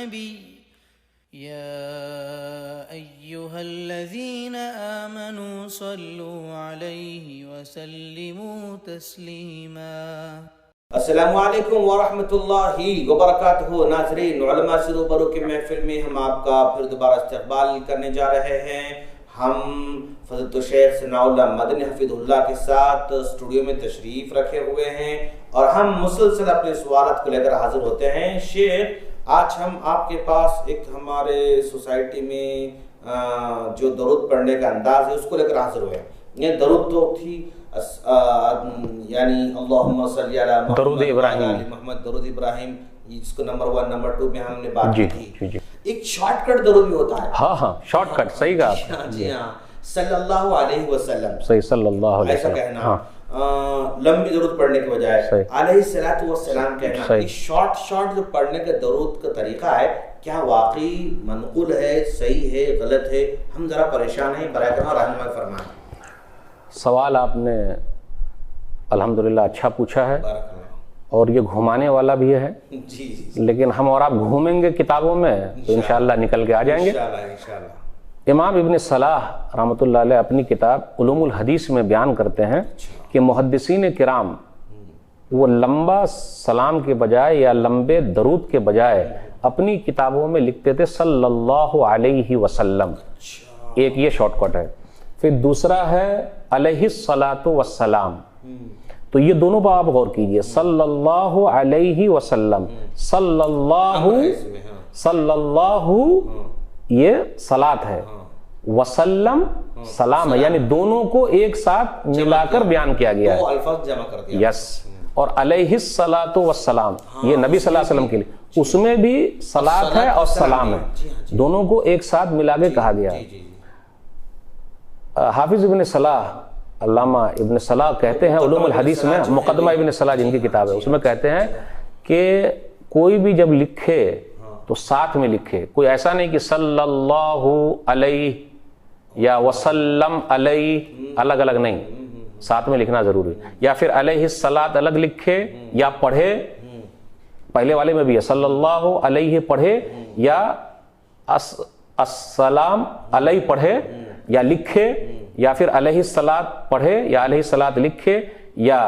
नबी या अय्युहल्लज़ीना आमनू सल्लु अलैहि वसल्लिमू तस्लीमा। अस्सलामुअलैकुम वरहमतुल्लाहि वबरकातुहू। नाज़रीन, उलमा से रूबरू की महफिल में हम आपका फिर दोबारा इस्तकबाल करने जा रहे हैं। हम फ़ज़ीलतुल शेख सनाउल्लाह मदनी हफ़िज़हुल्लाह के साथ स्टूडियो में तशरीफ़ रखे हुए हैं और हम मुसलसल अपने सवालात को लेकर हाजिर होते हैं। शेख, आज हम आपके पास एक हमारे सोसाइटी में जो दरूद पढ़ने का अंदाज़ है उसको लेकर हाजिर हुए हैं। ये दरूद तो थी यानी अल्लाहुम्मा सल्ली अला दरूद इब्राहिम, दरूद इब्राहिम, इसको नंबर 1 नंबर 2 में हमने बात की थी। एक शॉर्टकट दरूद भी होता है। हाँ, शॉर्टकट, सही कहा। जी हाँ, सल्लल्लाहु अलैहि वसल्लम, सही, सल्लल्लाहु अलैहि ऐसा वसल्लम। कहना, लंबी दरूद पढ़ने के बजाय अलैहि सलातु वस्सलाम कहना। ये शॉर्ट जो पढ़ने का दरूद का तरीका है, क्या वाकई मनक़ूल है, सही है, गलत है? हम जरा परेशान हैं, बराए करम रहनुमाई फरमाएं। सवाल आपने अल्हम्दुलिल्लाह अच्छा पूछा है और ये घुमाने वाला भी है। जी। लेकिन हम और आप घूमेंगे किताबों में तो इंशाअल्लाह निकल के आ जाएंगे। इंशाअल्लाह। इमाम इब्न सलाह रहमतुल्लाह अलैह अपनी किताब उलूमुल हदीस में बयान करते हैं कि मुहद्दिसीन किराम वो लंबा सलाम के बजाय या लंबे दरूद के बजाय अपनी किताबों में लिखते थे सल्लल्लाहु अलैहि वसल्लम। एक ये शॉर्टकट है। फिर दूसरा है अलैहिस्सलातु वस्सलाम। तो ये दोनों पर आप गौर कीजिए, सल्लल्लाहु अलैहि वसल्लम, सल्लल्लाहु ये सलात है, वसल्लम सलाम है, यानी दोनों को एक साथ मिलाकर बयान किया गया है। अल्फाज जमा कर दिया। यस। और अलैहिस्सलातु वस्सलाम ये नबी सल्लल्लाहु अलैहि वसल्लम के लिए, उसमें भी सलात है और सलाम है, दोनों को एक साथ मिला के कहा गया है। हाफिज इब्न सलाह, अल्लामा इब्न सलाह कहते हैं उलूमुल हदीस में, मुक़द्दमा इब्न सलाह जिनकी किताब है उसमें कहते हैं कि कोई भी जब लिखे तो साथ में लिखे। कोई ऐसा नहीं कि सल्लल्लाहु अलैहि या वसल्लम अलैहि, अलग अलग नहीं, साथ में लिखना जरूरी। या फिर अलैहिस्सलात अलग लिखे या पढ़े, पहले वाले में भी है सल्लल्लाहु अलैहि पढ़े या अस्सलाम अलैहि पढ़े या लिखे, या फिर अलैहिस्सलात पढ़े या अलैहिस्सलात लिखे, या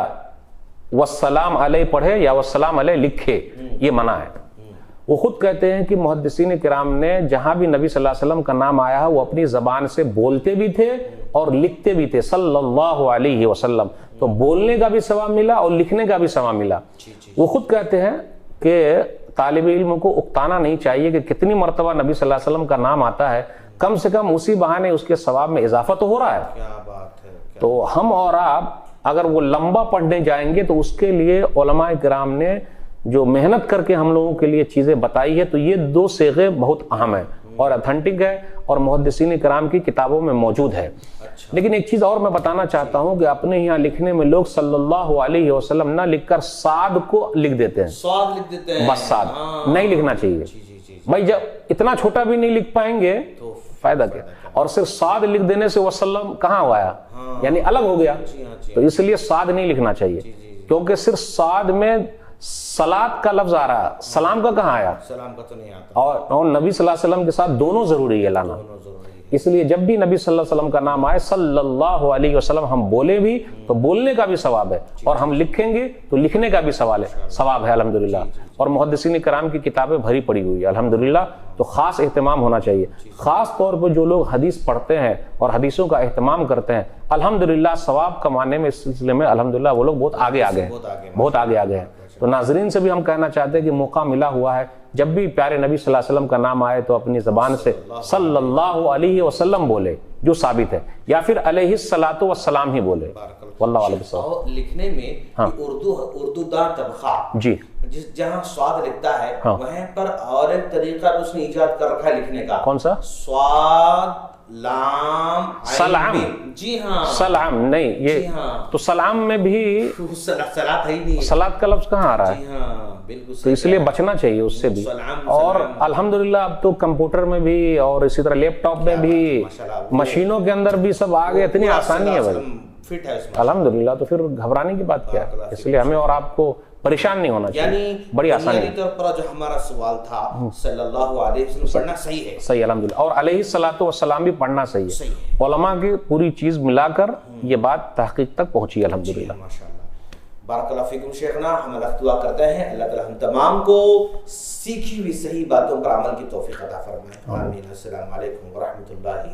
वस्सलाम अलैहि पढ़े या वस्सलाम अलैहि लिखे। ये मना है। वो खुद कहते हैं कि मुहद्दिसीन किराम ने जहां भी नबी सल्लल्लाहु अलैहि वसल्लम का नाम आया है वो अपनी जबान से बोलते भी थे और लिखते भी थे सल्लल्लाहु अलैहि वसल्लम। तो बोलने का भी सवाब मिला और लिखने का भी सवाब मिला। वो खुद कहते हैं कि तालिब इल्म को उकताना नहीं चाहिए कि कितनी मरतबा नबी सल्लल्लाहु अलैहि वसल्लम का नाम आता है, कम से कम उसी बहाने उसके सवाब में इजाफा तो हो रहा है। क्या बात है, तो हम और आप अगर वो लंबा पढ़ने जाएंगे तो उसके लिए उलमाए किराम ने जो मेहनत करके हम लोगों के लिए चीजें बताई है, तो ये दो सेगे बहुत अहम है और अथेंटिक है और मुहद्दिसीन किराम की किताबों में मौजूद है। लेकिन एक चीज और मैं बताना चाहता हूं कि अपने यहाँ लिखने में लोग सल्लल्लाहु अलैहि वसल्लम ना लिखकर साद को लिख देते हैं। स्वाद लिख देते हैं। बस साद नहीं लिखना चाहिए भाई। जब इतना छोटा भी नहीं लिख पाएंगे तो फायदा क्या। और सिर्फ साद लिख देने से वसल्लम कहाँ आया, यानी अलग हो गया। तो इसलिए साद नहीं लिखना चाहिए, क्योंकि सिर्फ साद में सलात का लफ्ज आ रहा है, सलाम का कहाँ आया? सलाम का तो नहीं आता। और नबी सल्लल्लाहु अलैहि वसल्लम के साथ दोनों जरूरी है लाना। इसलिए जब भी नबी सल्लल्लाहु अलैहि वसल्लम का नाम आए सल्लल्लाहु अलैहि वसल्लम, हम बोले भी तो बोलने का भी सवाब है और हम लिखेंगे तो लिखने का भी सवाब है अल्हम्दुलिल्लाह। और मुहद्दिसीन किराम की किताबें भरी पड़ी हुई है अल्हम्दुलिल्लाह। तो खास एहतमाम होना चाहिए, खास तौर पर जो लोग हदीस पढ़ते हैं और हदीसों का एहतमाम करते हैं, अल्हम्दुलिल्लाह सवाब कमाने में इस सिलसिले में अल्हम्दुलिल्लाह वो लोग बहुत आगे आ गए हैं। तो नाजरीन से भी हम कहना चाहते हैं कि मौका मिला हुआ है, जब भी प्यारे नबी सल्लल्लाहु अलैहि वसल्लम का नाम आए तो अपनी जबान से सल्लल्लाहु अलैहि वसल्लम बोले, जो साबित है, या फिर अलैहिस्सलातु वस्सलाम ही बोले। वल्लाहु अलैहि। लिखने में उर्दू दा तबखा जी, जहाँ स्वाद लिखता है वहाँ पर और एक तरीका उसने इजाद कर रखा है लिखने का। कौन सा? स्वाद लाम सलाम। जी हाँ, सलाम नहीं, ये तो सलाम में भी सलात है ही नहीं, सलात का लफ्ज कहाँ आ रहा है? जी हाँ, बिल्कुल। तो इसलिए बचना चाहिए उससे भी। और अल्हम्दुलिल्लाह अब तो कंप्यूटर में भी और इसी तरह लैपटॉप में भी, मशीनों के अंदर भी सब आ गए, इतनी आसानी है भाई, फिट है अल्हम्दुलिल्लाह। तो फिर घबराने की बात क्या है? इसलिए हमें और आपको परेशान नहीं होना चाहिए, यानी बड़ी आसानी बुनियादी तौर पर जो हमारा सवाल था सल्लल्लाहु अलैहि वसल्लम पढ़ना सही है, सही अल्हम्दुलिल्लाह, और अलैहिस्सलातु वस्सलाम भी पढ़ना सही सही है। है। उलमा की पूरी चीज मिलाकर ये बात तहकीक तक पहुंची अल्हम्दुलिल्लाह। माशाअल्लाह। बारकल्लाहु फीकुम शेखना, हम अल्लाह दुआ करते हैं अल्लाह ताला हम तमाम को सीखी हुई सही बातों पर अमल की तौफीक अता फरमाए। आमीन। अस्सलामु अलैकुम व रहमतुल्लाहि